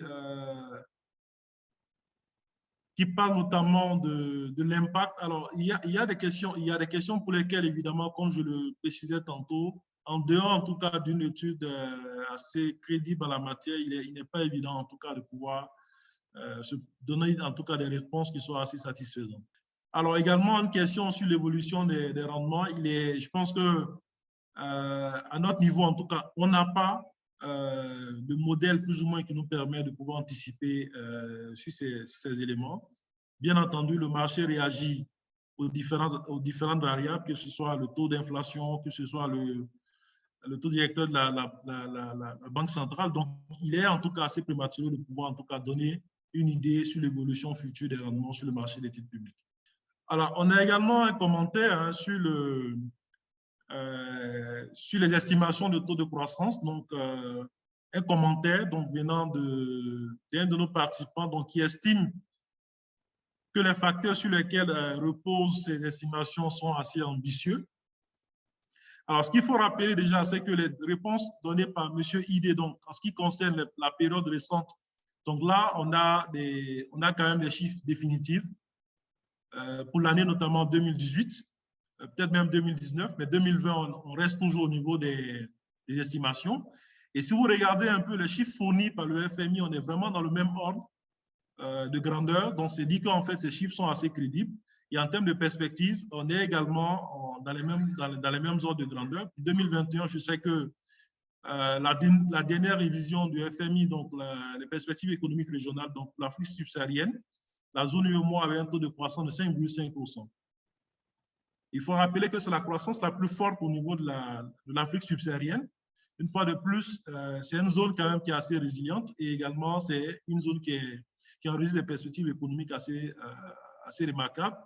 parlent notamment de l'impact. Alors, il y a des questions pour lesquelles, évidemment, comme je le précisais tantôt, en dehors, en tout cas, d'une étude assez crédible en la matière, il n'est pas évident, en tout cas, de pouvoir se donner, en tout cas, des réponses qui soient assez satisfaisantes. Alors, également, une question sur l'évolution des rendements. Je pense que, à notre niveau, en tout cas, on n'a pas de modèle plus ou moins qui nous permet de pouvoir anticiper sur ces éléments. Bien entendu, le marché réagit aux différentes variables, que ce soit le taux d'inflation, que ce soit le taux directeur de la Banque centrale. Donc, il est en tout cas assez prématuré de pouvoir en tout cas donner une idée sur l'évolution future des rendements sur le marché des titres publics. Alors, on a également un commentaire hein, sur les estimations de taux de croissance. Donc, un commentaire donc, venant d'un de nos participants donc, qui estime que les facteurs sur lesquels reposent ces estimations sont assez ambitieux. Alors, ce qu'il faut rappeler déjà, c'est que les réponses données par M. Idé, donc, en ce qui concerne la période récente, donc là, on a quand même des chiffres définitifs pour l'année notamment 2018, peut-être même 2019, mais 2020, on reste toujours au niveau des estimations. Et si vous regardez un peu les chiffres fournis par le FMI, on est vraiment dans le même ordre de grandeur. Donc, c'est dit qu'en fait, ces chiffres sont assez crédibles. Et en termes de perspective, on est également dans les mêmes ordres de grandeur. Pour 2021, je sais que la dernière révision du FMI, donc les perspectives économiques régionales, donc l'Afrique subsaharienne, la zone UEMOA avait un taux de croissance de 5,5%. Il faut rappeler que c'est la croissance la plus forte au niveau de l'Afrique subsaharienne. Une fois de plus, c'est une zone quand même qui est assez résiliente et également c'est une zone qui enregistre des perspectives économiques assez remarquables.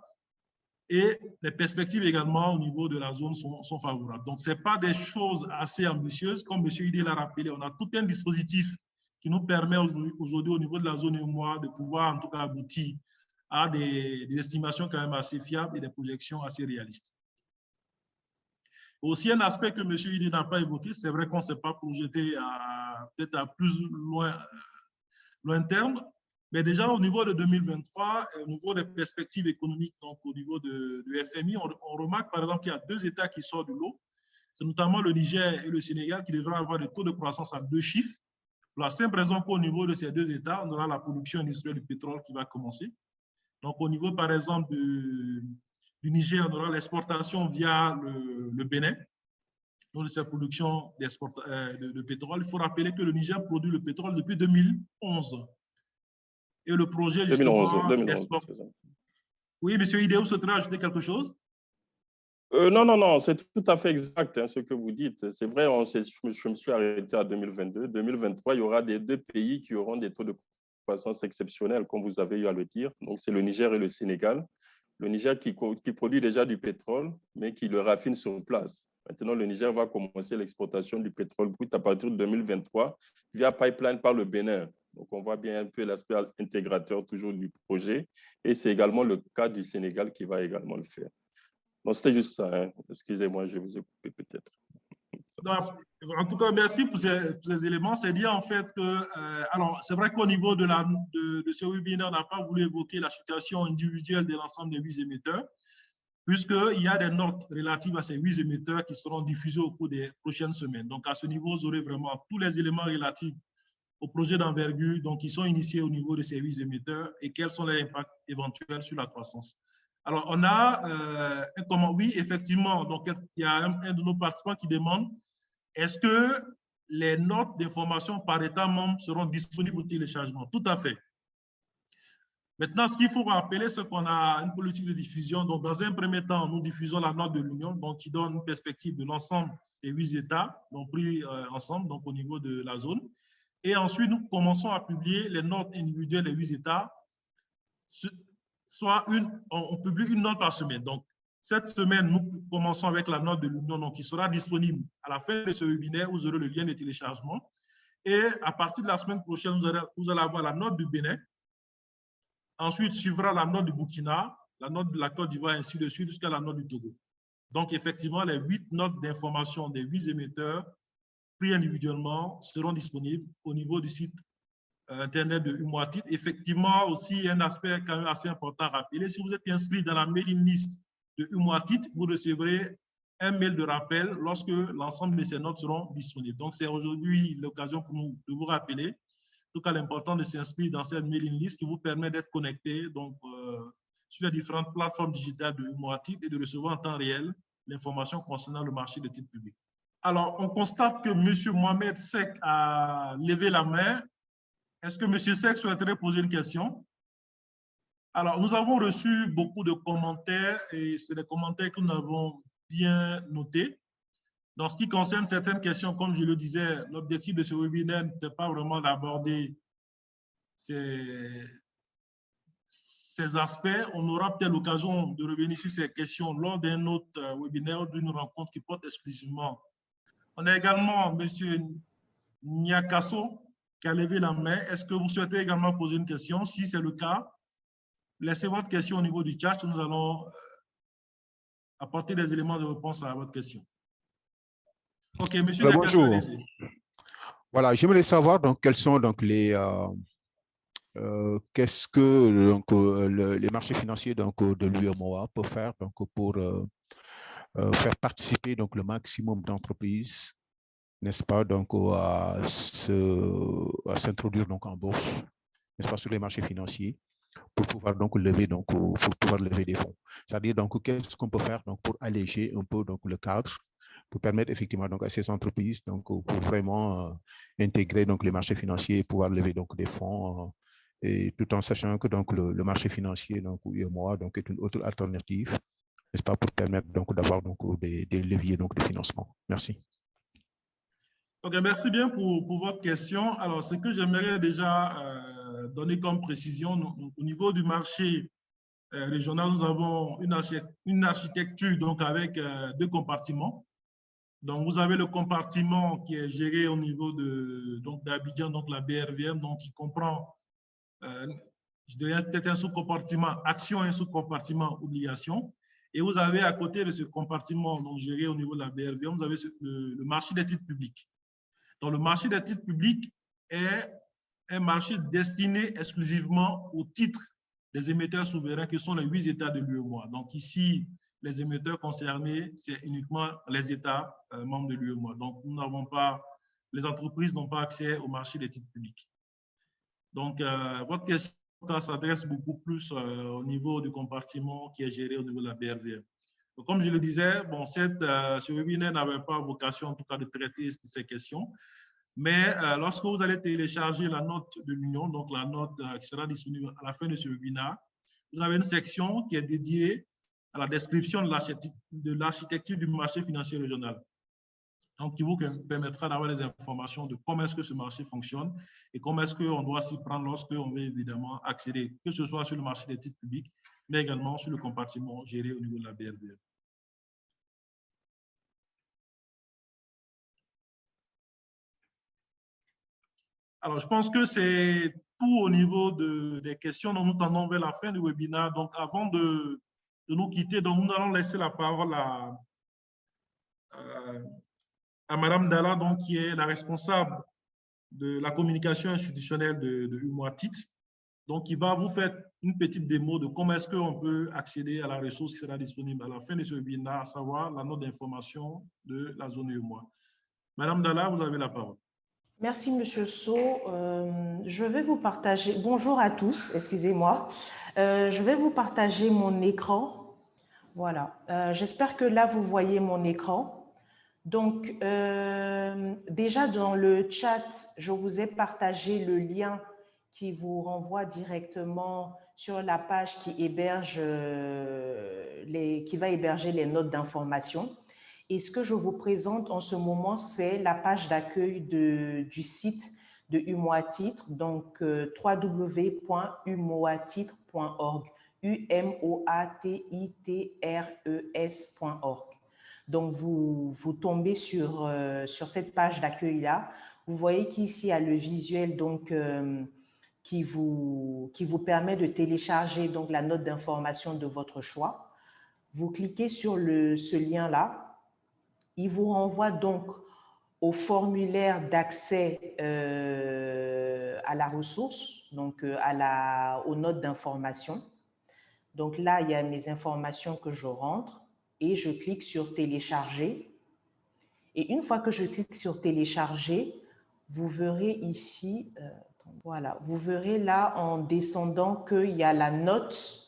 Et les perspectives également au niveau de la zone sont favorables. Donc, ce n'est pas des choses assez ambitieuses. Comme M. Idé l'a rappelé, on a tout un dispositif qui nous permet aujourd'hui au niveau de la zone UEMOA de pouvoir en tout cas aboutir à des estimations quand même assez fiables et des projections assez réalistes. Aussi, un aspect que M. Idé n'a pas évoqué, c'est vrai qu'on ne s'est pas projeté peut-être à plus loin terme, mais déjà au niveau de 2023, au niveau des perspectives économiques, donc au niveau du FMI, on remarque par exemple qu'il y a deux États qui sortent de l'eau. C'est notamment le Niger et le Sénégal qui devraient avoir des taux de croissance à 2 chiffres. Pour la simple raison qu'au niveau de ces deux États, on aura la production industrielle du pétrole qui va commencer. Donc au niveau par exemple du Niger, on aura l'exportation via le Bénin. Donc, de sa production de pétrole. Il faut rappeler que le Niger produit le pétrole depuis 2011. Et le projet, justement, 2011. Oui, M. Idé, vous souhaiterez ajouter quelque chose? Non, c'est tout à fait exact hein, ce que vous dites. C'est vrai, je me suis arrêté à 2022. 2023, il y aura deux pays qui auront des taux de croissance exceptionnels, comme vous avez eu à le dire. Donc, c'est le Niger et le Sénégal. Le Niger qui produit déjà du pétrole, mais qui le raffine sur place. Maintenant, le Niger va commencer l'exportation du pétrole brut à partir de 2023 via pipeline par le Bénin. Donc, on voit bien un peu l'aspect intégrateur toujours du projet. Et c'est également le cas du Sénégal qui va également le faire. Donc, c'était juste ça. Hein. Excusez-moi, je vous ai coupé peut-être. En tout cas, merci pour ces éléments. C'est dire en fait que, alors, c'est vrai qu'au niveau de ce webinaire, on n'a pas voulu évoquer la situation individuelle de l'ensemble des 8 émetteurs, puisqu'il y a des notes relatives à ces 8 émetteurs qui seront diffusées au cours des prochaines semaines. Donc, à ce niveau, vous aurez vraiment tous les éléments relatifs aux projets d'envergure qui sont initiés au niveau de ces 8 émetteurs et quels sont les impacts éventuels sur la croissance. Alors, on a, oui, effectivement, donc il y a un de nos participants qui demande est-ce que les notes d'information par État membre seront disponibles au téléchargement? Tout à fait. Maintenant, ce qu'il faut rappeler, c'est qu'on a une politique de diffusion. Donc, dans un premier temps, nous diffusons la note de l'Union, donc qui donne une perspective de l'ensemble des 8 États, donc pris ensemble, donc au niveau de la zone. Et ensuite, nous commençons à publier les notes individuelles des 8 États, on publie une note par semaine. Donc, cette semaine, nous commençons avec la note de l'Union, qui sera disponible à la fin de ce webinaire. Vous aurez le lien de téléchargement. Et à partir de la semaine prochaine, vous allez avoir la note du Bénin. Ensuite, suivra la note du Burkina la note de la Côte d'Ivoire, ainsi de suite, jusqu'à la note du Togo. Donc, effectivement, les 8 notes d'information des 8 émetteurs pris individuellement seront disponibles au niveau du site Internet de UMOATIT. Effectivement, aussi, un aspect quand même assez important à rappeler. Si vous êtes inscrit dans la mailing list de UMOATIT, vous recevrez un mail de rappel lorsque l'ensemble de ces notes seront disponibles. Donc, c'est aujourd'hui l'occasion pour nous de vous rappeler, en tout cas, l'important de s'inscrire dans cette mailing list qui vous permet d'être connecté donc, sur les différentes plateformes digitales de UMOATIT et de recevoir en temps réel l'information concernant le marché des titres publics. Alors, on constate que M. Mohamed Sek a levé la main. Est-ce que M. Sek souhaiterait poser une question? Alors, nous avons reçu beaucoup de commentaires et c'est des commentaires que nous avons bien notés. Dans ce qui concerne certaines questions, comme je le disais, l'objectif de ce webinaire n'était pas vraiment d'aborder ces aspects. On aura peut-être l'occasion de revenir sur ces questions lors d'un autre webinaire ou d'une rencontre qui porte exclusivement. On a également M. Nyakasso qui a levé la main. Est-ce que vous souhaitez également poser une question? Si c'est le cas, laissez votre question au niveau du chat. Nous allons apporter des éléments de réponse à votre question. OK, M. Nyakasso. Bonjour. Voilà, j'aimerais savoir donc, quels sont donc, les... qu'est-ce que donc, les marchés financiers donc, de l'UEMOA peuvent faire donc, pour faire participer donc, le maximum d'entreprises, n'est-ce pas, donc, à s'introduire donc, en bourse, n'est-ce pas, sur les marchés financiers, pour pouvoir donc lever, donc, pour pouvoir lever des fonds. C'est-à-dire donc qu'est-ce qu'on peut faire donc, pour alléger un peu donc, le cadre, pour permettre effectivement donc, à ces entreprises donc, pour vraiment intégrer donc, les marchés financiers et pouvoir lever donc, des fonds, et tout en sachant que donc, le marché financier donc, UEMOA donc, est une autre alternative, n'est-ce pas, pour permettre donc, d'avoir donc, des leviers donc, de financement. Merci. Ok, merci bien pour votre question. Alors, ce que j'aimerais déjà donner comme précision, au niveau du marché régional, nous avons une architecture donc, avec 2 compartiments. Donc, vous avez le compartiment qui est géré au niveau d'Abidjan, donc la BRVM, donc qui comprend, je dirais peut-être un sous-compartiment action et un sous-compartiment obligation. Et vous avez à côté de ce compartiment donc, géré au niveau de la BRVM, vous avez le marché des titres publics. Donc, le marché des titres publics est un marché destiné exclusivement aux titres des émetteurs souverains que sont les 8 États de l'UEMOA. Donc, ici, les émetteurs concernés, c'est uniquement les États membres de l'UEMOA. Donc, nous n'avons pas, les entreprises n'ont pas accès au marché des titres publics. Donc, votre question s'adresse beaucoup plus au niveau du compartiment qui est géré au niveau de la BRVM. Donc, comme je le disais, bon, ce webinaire n'avait pas vocation, en tout cas, de traiter ces questions. Mais lorsque vous allez télécharger la note de l'Union, donc la note qui sera disponible à la fin de ce webinaire, vous avez une section qui est dédiée à la description de l'architecture du marché financier régional. Donc, qui vous permettra d'avoir des informations de comment est-ce que ce marché fonctionne et comment est-ce qu'on doit s'y prendre lorsqu'on veut évidemment accéder, que ce soit sur le marché des titres publics, mais également sur le compartiment géré au niveau de la BRVM. Alors, je pense que c'est tout au niveau des questions dont nous tendons vers la fin du webinaire. Donc, avant de nous quitter, donc nous allons laisser la parole à Mme Dalla, donc, qui est la responsable de la communication institutionnelle de UMOATIT, donc qui va vous faire une petite démo de comment est-ce qu'on peut accéder à la ressource qui sera disponible à la fin de ce webinaire, à savoir la note d'information de la zone UMOA. Madame Dalla, vous avez la parole. Merci, Monsieur Sow. Je vais vous partager, bonjour à tous, excusez-moi. Je vais vous partager mon écran. Voilà, j'espère que là, vous voyez mon écran. Donc, déjà dans le chat, je vous ai partagé le lien qui vous renvoie directement sur la page qui héberge qui va héberger les notes d'information. Et ce que je vous présente en ce moment, c'est la page d'accueil du site de UMOATIT, donc www.umoatitre.org, umoatitres.org. Donc, vous tombez sur cette page d'accueil-là. Vous voyez qu'ici, il y a le visuel donc, qui vous permet de télécharger donc la note d'information de votre choix. Vous cliquez sur ce lien-là. Il vous renvoie donc au formulaire d'accès à la ressource, donc aux notes d'information. Donc là, il y a mes informations que je rentre et je clique sur télécharger. Et une fois que je clique sur télécharger, vous verrez ici, voilà, vous verrez là en descendant qu'il y a la note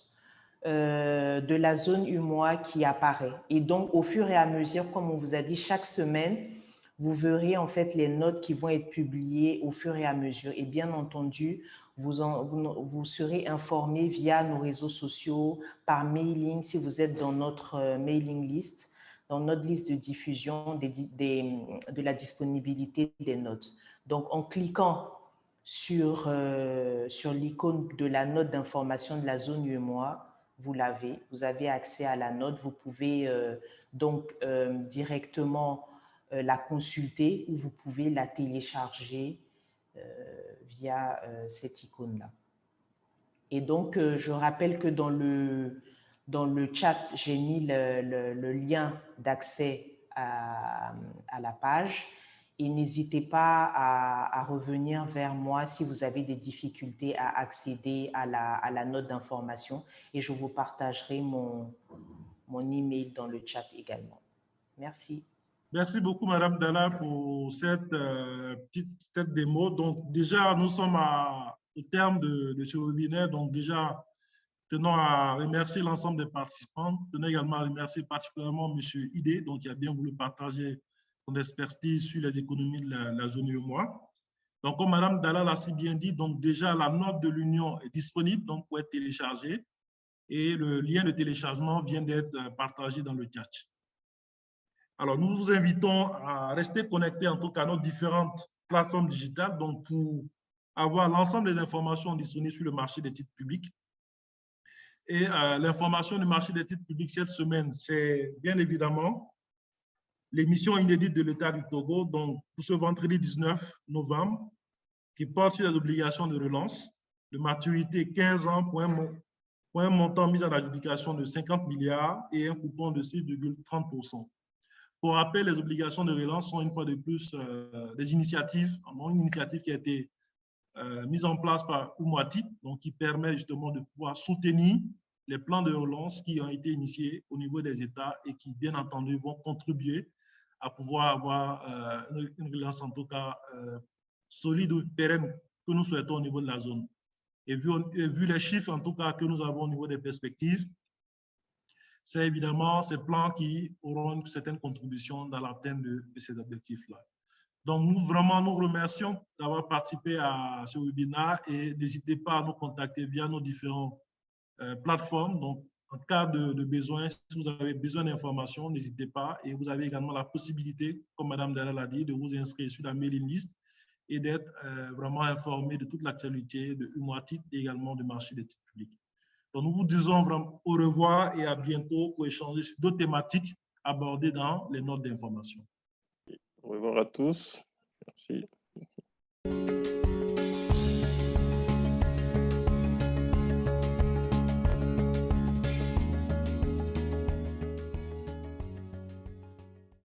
de la zone UMOA qui apparaît. Et donc, au fur et à mesure, comme on vous a dit, chaque semaine, vous verrez en fait les notes qui vont être publiées au fur et à mesure. Et bien entendu, vous serez informé via nos réseaux sociaux, par mailing, si vous êtes dans notre mailing list, dans notre liste de diffusion de la disponibilité des notes. Donc, en cliquant sur l'icône de la note d'information de la zone UMOA, vous avez accès à la note. Vous pouvez donc directement la consulter ou vous pouvez la télécharger via cette icône-là. Et donc, je rappelle que dans le chat, j'ai mis le lien d'accès à la page. Et n'hésitez pas à revenir vers moi si vous avez des difficultés à accéder à la note d'information et je vous partagerai mon email dans le chat également. Merci. Merci beaucoup, Madame Dalla, pour cette démo. Donc, déjà, nous sommes au terme de ce webinaire. Donc, déjà, tenons à remercier l'ensemble des participants. Tenons également à remercier particulièrement M. Idé, donc, qui a bien voulu partager son expertise sur les économies de la zone UEMOA. Donc, comme Mme Dalla l'a si bien dit, donc déjà la note de l'Union est disponible donc pour être téléchargée et le lien de téléchargement vient d'être partagé dans le chat. Alors, nous vous invitons à rester connectés en tout cas à nos différentes plateformes digitales donc pour avoir l'ensemble des informations disponibles sur le marché des titres publics. Et l'information du marché des titres publics cette semaine, c'est bien évidemment l'émission inédite de l'État du Togo, donc pour ce vendredi 19 novembre, qui porte sur les obligations de relance, de maturité 15 ans pour un montant mis en adjudication de 50 milliards et un coupon de 6,30%. Pour rappel, les obligations de relance sont une fois de plus des initiatives, une initiative qui a été mise en place par UMOATIT, donc qui permet justement de pouvoir soutenir les plans de relance qui ont été initiés au niveau des États et qui, bien entendu, vont contribuer à pouvoir avoir une relance en tout cas solide ou pérenne que nous souhaitons au niveau de la zone. Et vu les chiffres en tout cas que nous avons au niveau des perspectives, c'est évidemment ces plans qui auront une certaine contribution dans l'atteinte de ces objectifs-là. Donc, nous nous remercions d'avoir participé à ce webinaire et n'hésitez pas à nous contacter via nos différentes plateformes. Donc, en cas de besoin, si vous avez besoin d'informations, n'hésitez pas. Et vous avez également la possibilité, comme Mme Dalla l'a dit, de vous inscrire sur la mailing list et d'être vraiment informé de toute l'actualité de UMOATIT et également du marché des titres publics. Donc, nous vous disons vraiment au revoir et à bientôt pour échanger sur d'autres thématiques abordées dans les notes d'information. Au revoir à tous. Merci.